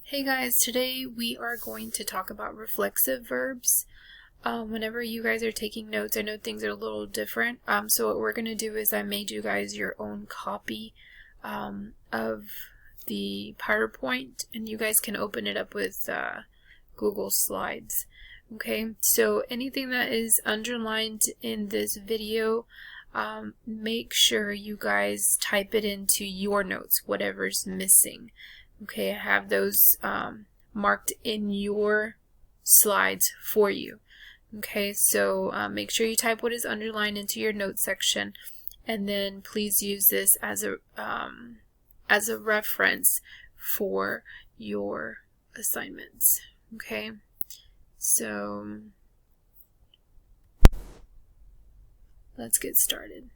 Hey guys, today we are going to talk about reflexive verbs. Whenever you guys are taking notes, I know things are a little different. So what we're going to do is I made you guys your own copy of the PowerPoint, and you guys can open it up with Google Slides. Okay, so anything that is underlined in this video, make sure you guys type it into your notes, whatever's missing. Okay, I have those marked in your slides for you. Okay, so make sure you type what is underlined into your notes section, and then please use this as a reference for your assignments. Okay, so let's get started.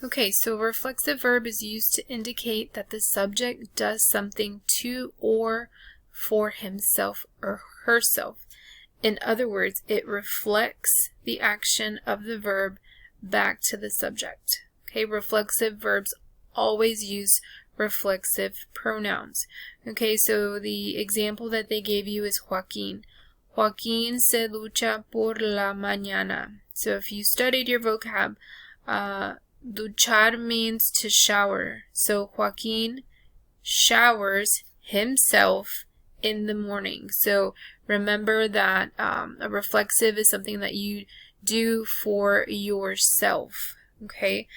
Okay, so a reflexive verb is used to indicate that the subject does something to or for himself or herself. In other words, it reflects the action of the verb back to the subject. Okay, reflexive verbs always use reflexive pronouns. Okay, so the example that they gave you is Joaquín. Joaquín se ducha por la mañana. So if you studied your vocab, duchar means to shower. So Joaquín showers himself in the morning. So remember that a reflexive is something that you do for yourself. Okay,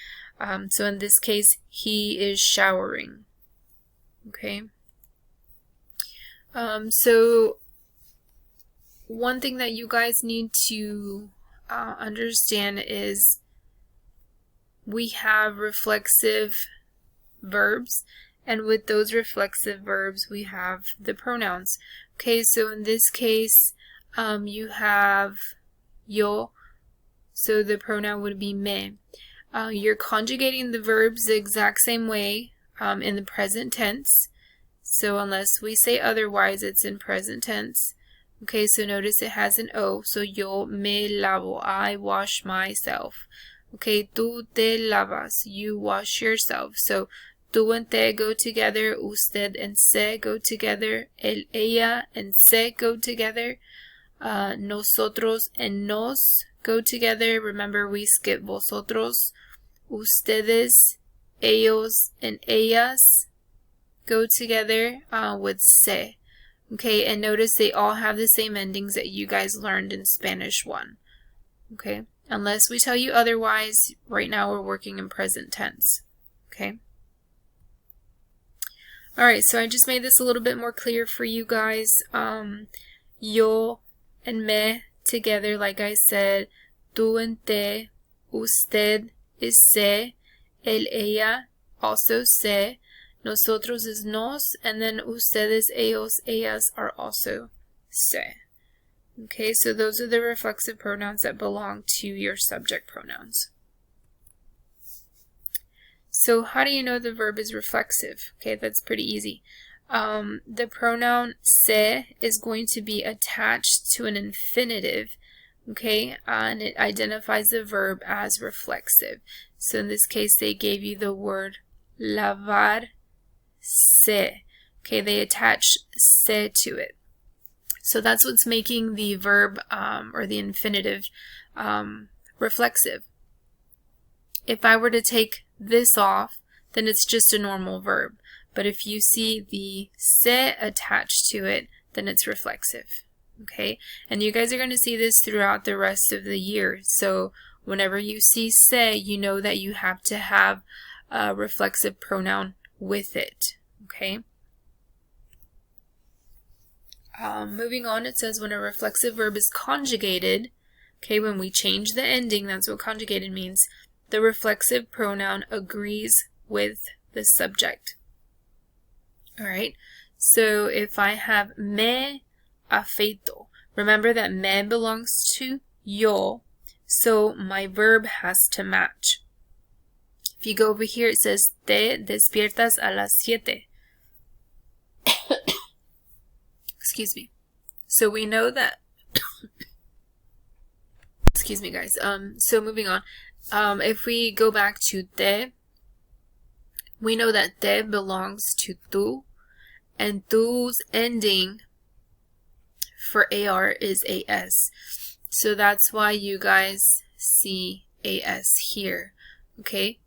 so in this case, he is showering. Okay, so one thing that you guys need to understand is we have reflexive verbs, and with those reflexive verbs we have the pronouns. Okay, so in this case you have yo, so the pronoun would be me. You're conjugating the verbs the exact same way in the present tense, so unless we say otherwise, it's in present tense. Okay, so notice it has an O, so yo me lavo, I wash myself. Okay, tú te lavas, you wash yourself. So tú and te go together, usted and se go together, él, ella and se go together, nosotros and nos go together. Remember, we skip vosotros. Ustedes, ellos and ellas go together with se. Okay, and notice they all have the same endings that you guys learned in Spanish 1. Okay, unless we tell you otherwise, right now we're working in present tense. Okay. Alright, so I just made this a little bit more clear for you guys. Yo and me together, like I said. Tú and te. Usted is se. El, ella, also se. Nosotros is nos. And then ustedes, ellos, ellas are also se. Okay, so those are the reflexive pronouns that belong to your subject pronouns. So how do you know the verb is reflexive? Okay, that's pretty easy. The pronoun se is going to be attached to an infinitive, okay, and it identifies the verb as reflexive. So in this case, they gave you the word lavar se. Okay, they attach se to it. So that's what's making the verb or the infinitive reflexive. If I were to take this off, then it's just a normal verb. But if you see the se attached to it, then it's reflexive. Okay? And you guys are going to see this throughout the rest of the year. So whenever you see se, you know that you have to have a reflexive pronoun with it. Okay? Moving on, it says when a reflexive verb is conjugated, okay, when we change the ending, that's what conjugated means, the reflexive pronoun agrees with the subject. Alright, so if I have me afeito, remember that me belongs to yo, so my verb has to match. If you go over here, it says te despiertas a las 7. Excuse me. So we know that excuse me guys. So moving on. If we go back to te, we know that te belongs to tú, and tú's ending for AR is AS. So that's why you guys see AS here. Okay?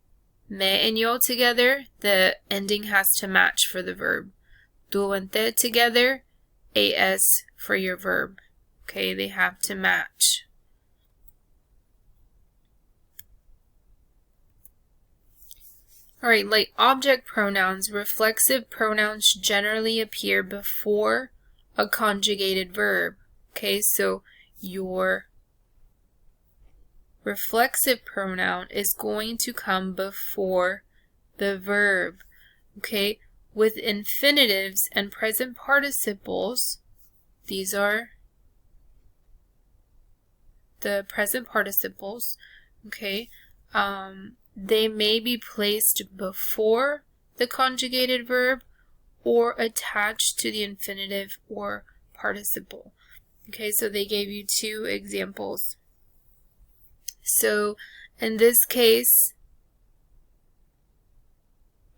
Me and yo together, the ending has to match for the verb. Tú and te together, AS for your verb. Okay? They have to match. Alright, like object pronouns, reflexive pronouns generally appear before a conjugated verb. Okay, so your reflexive pronoun is going to come before the verb. Okay, with infinitives and present participles, these are the present participles, okay, they may be placed before the conjugated verb or attached to the infinitive or participle. Okay, so they gave you two examples. So in this case,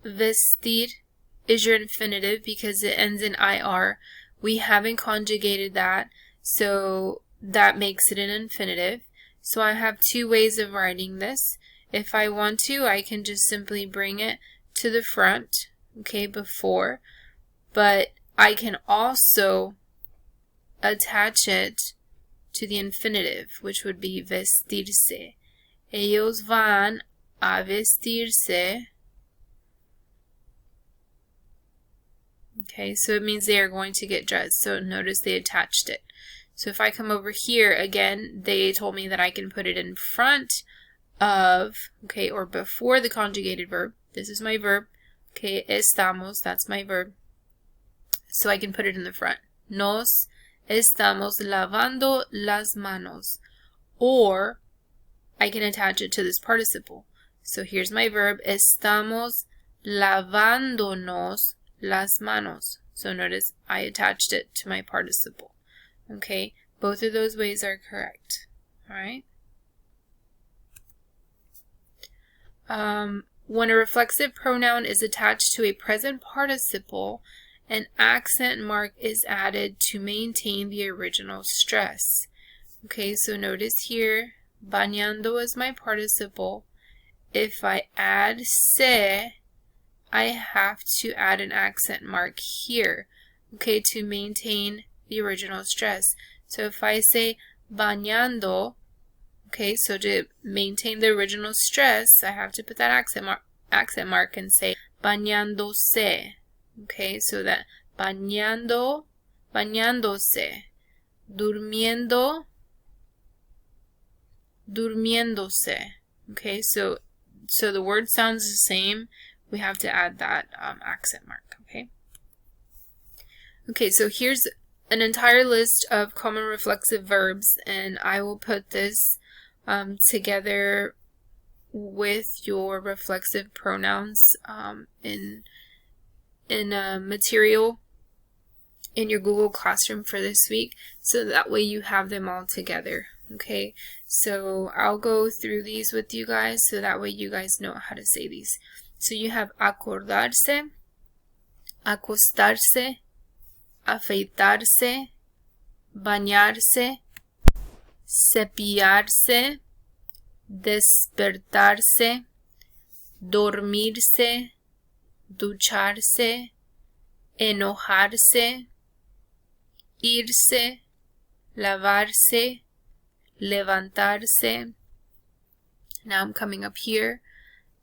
vestir is your infinitive because it ends in IR. We haven't conjugated that, so that makes it an infinitive. So I have two ways of writing this. If I want to, I can just simply bring it to the front, okay, before, but I can also attach it to the infinitive, which would be vestirse. Ellos van a vestirse. Okay, so it means they are going to get dressed. So notice they attached it. So if I come over here, again, they told me that I can put it in front of, okay, or before the conjugated verb. This is my verb. Okay, estamos, that's my verb. So I can put it in the front. Nos estamos lavando las manos. Or I can attach it to this participle. So here's my verb. Estamos lavándonos las manos. So notice I attached it to my participle. Okay, both of those ways are correct. All right. When a reflexive pronoun is attached to a present participle, an accent mark is added to maintain the original stress. Okay, so notice here, bañando is my participle. If I add se, I have to add an accent mark here, okay, to maintain the original stress. So if I say bañando, okay, so to maintain the original stress, I have to put that accent mark and say bañándose. Okay, so that bañando, bañándose, durmiendo, durmiéndose. Okay, so the word sounds the same. We have to add that accent mark. Okay. Okay, so here's an entire list of common reflexive verbs, and I will put this together with your reflexive pronouns in a material in your Google Classroom for this week, so that way you have them all together. Okay, so I'll go through these with you guys so that way you guys know how to say these. So you have acordarse, acostarse, afeitarse, bañarse, cepillarse, despertarse, dormirse, ducharse, enojarse, irse, lavarse, levantarse. Now I'm coming up here.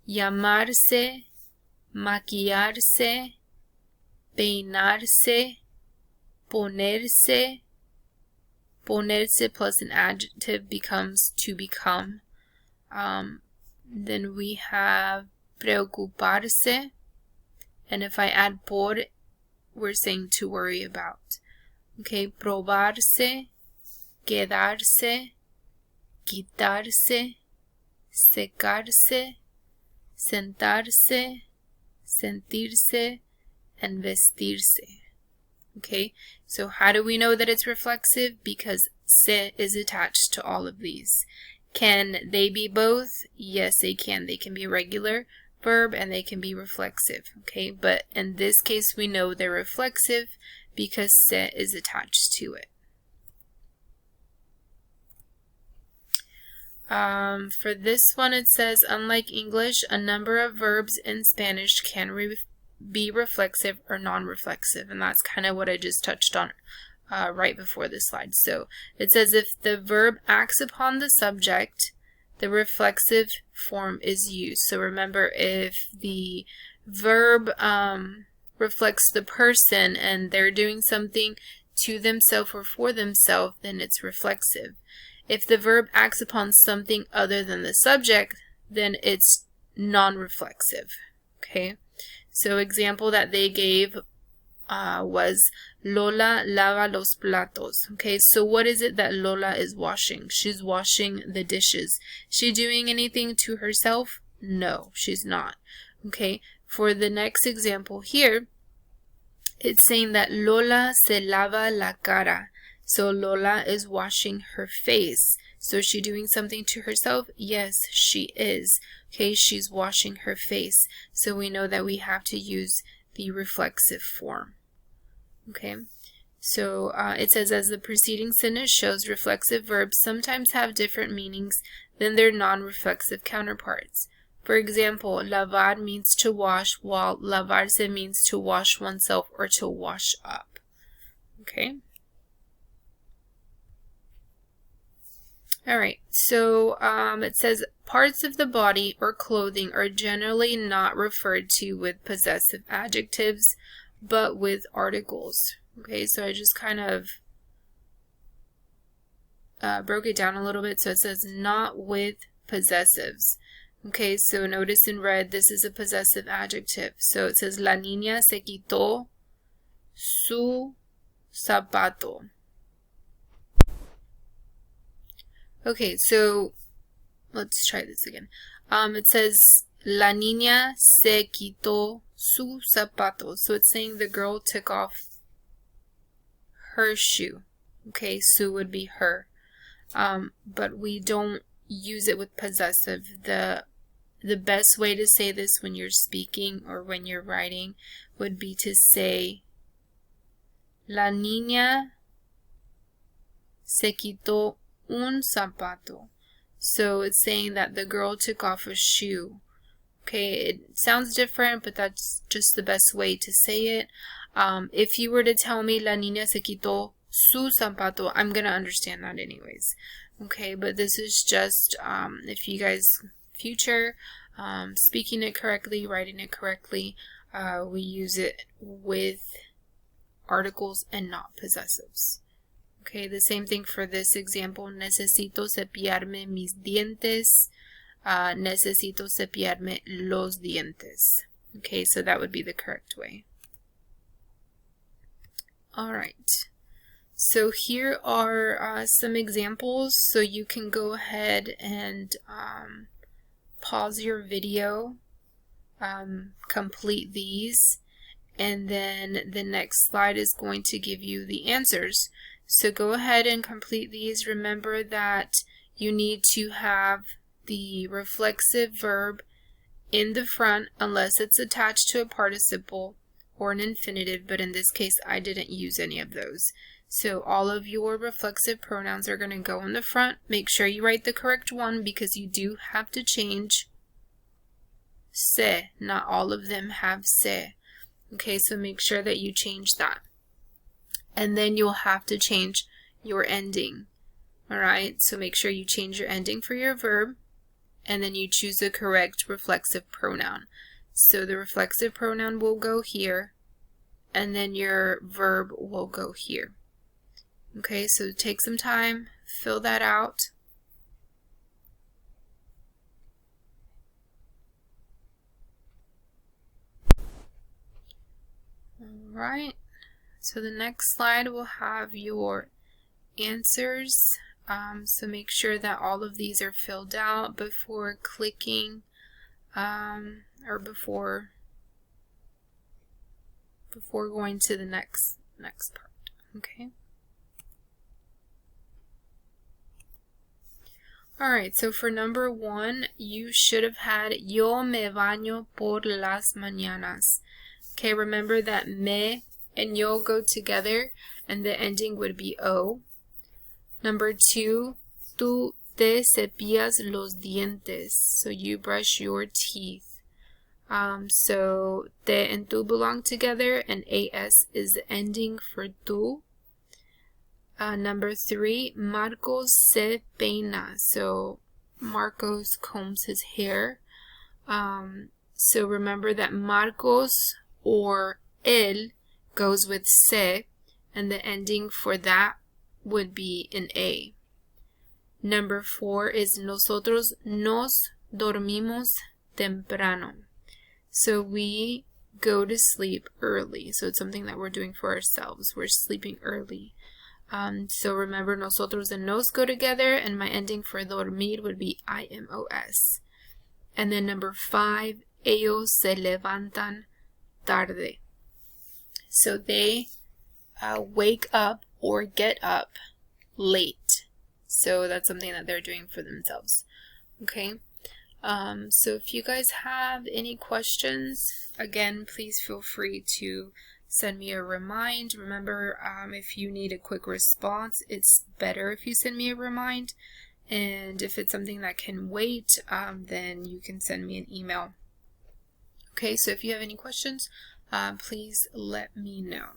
Llamarse, maquillarse, peinarse, ponerse. Ponerse plus an adjective becomes to become. Then we have preocuparse, and if I add por, we're saying to worry about. Okay, probarse, quedarse, quitarse, secarse, sentarse, sentirse, and vestirse. Okay, so how do we know that it's reflexive? Because se is attached to all of these. Can they be both? Yes, they can. They can be regular verb and they can be reflexive, okay? But in this case, we know they're reflexive because se is attached to it. For this one, it says, unlike English, a number of verbs in Spanish can be reflexive or non-reflexive, and that's kind of what I just touched on right before this slide. So it says if the verb acts upon the subject, the reflexive form is used. So remember, if the verb reflects the person and they're doing something to themselves or for themselves, then it's reflexive. If the verb acts upon something other than the subject, then it's non-reflexive. Okay, so example that they gave was Lola lava los platos. Okay, so what is it that Lola is washing? She's washing the dishes. She doing anything to herself? No, she's not. Okay, for the next example here, it's saying that Lola se lava la cara. So Lola is washing her face. So is she doing something to herself? Yes, she is. Okay, she's washing her face. So we know that we have to use the reflexive form. Okay, so it says, as the preceding sentence shows, reflexive verbs sometimes have different meanings than their non-reflexive counterparts. For example, lavar means to wash, while lavarse means to wash oneself or to wash up. Okay. Alright, so it says parts of the body or clothing are generally not referred to with possessive adjectives, but with articles. Okay, so I just kind of broke it down a little bit. So it says not with possessives. Okay, so notice in red, this is a possessive adjective. So it says, la niña se quitó su zapato. Okay, so let's try this again. It says, la niña se quitó su zapato. So it's saying the girl took off her shoe. Okay, su would be her. But we don't use it with possessive. The best way to say this when you're speaking or when you're writing would be to say, la niña se quitó un zapato. So it's saying that the girl took off a shoe. Okay, it sounds different, but that's just the best way to say it. If you were to tell me la niña se quitó su zapato, I'm going to understand that anyways. Okay, but this is just if you guys future speaking it correctly, writing it correctly, we use it with articles and not possessives. Okay, the same thing for this example. Necesito cepillarme mis dientes. Necesito cepillarme los dientes. Okay, so that would be the correct way. Alright, so here are some examples. So you can go ahead and pause your video, complete these, and then the next slide is going to give you the answers. So go ahead and complete these. Remember that you need to have the reflexive verb in the front unless it's attached to a participle or an infinitive, but in this case I didn't use any of those. So all of your reflexive pronouns are going to go in the front. Make sure you write the correct one because you do have to change se. Not all of them have se. Okay, so make sure that you change that. And then you'll have to change your ending. Alright, so make sure you change your ending for your verb, and then you choose the correct reflexive pronoun. So the reflexive pronoun will go here, and then your verb will go here. Okay, so take some time, fill that out. Alright. So the next slide will have your answers. So make sure that all of these are filled out before clicking or before going to the next part. Okay. Alright, so for number 1, you should have had yo me baño por las mañanas. Okay, remember that me and yo go together and the ending would be o. Number 2, tú te cepillas los dientes. So you brush your teeth. So te and tú belong together and as is the ending for tú. Number 3, Marcos se peina. So Marcos combs his hair. So remember that Marcos or él goes with se, and the ending for that would be an a. Number 4 is nosotros nos dormimos temprano. So we go to sleep early. So it's something that we're doing for ourselves. We're sleeping early. So remember, nosotros and nos go together, and my ending for dormir would be imos. And then number 5, ellos se levantan tarde. So they wake up or get up late. So that's something that they're doing for themselves. Okay. So if you guys have any questions, again, please feel free to send me a remind. Remember, if you need a quick response, it's better if you send me a remind. And if it's something that can wait, then you can send me an email. Okay, so if you have any questions, please let me know.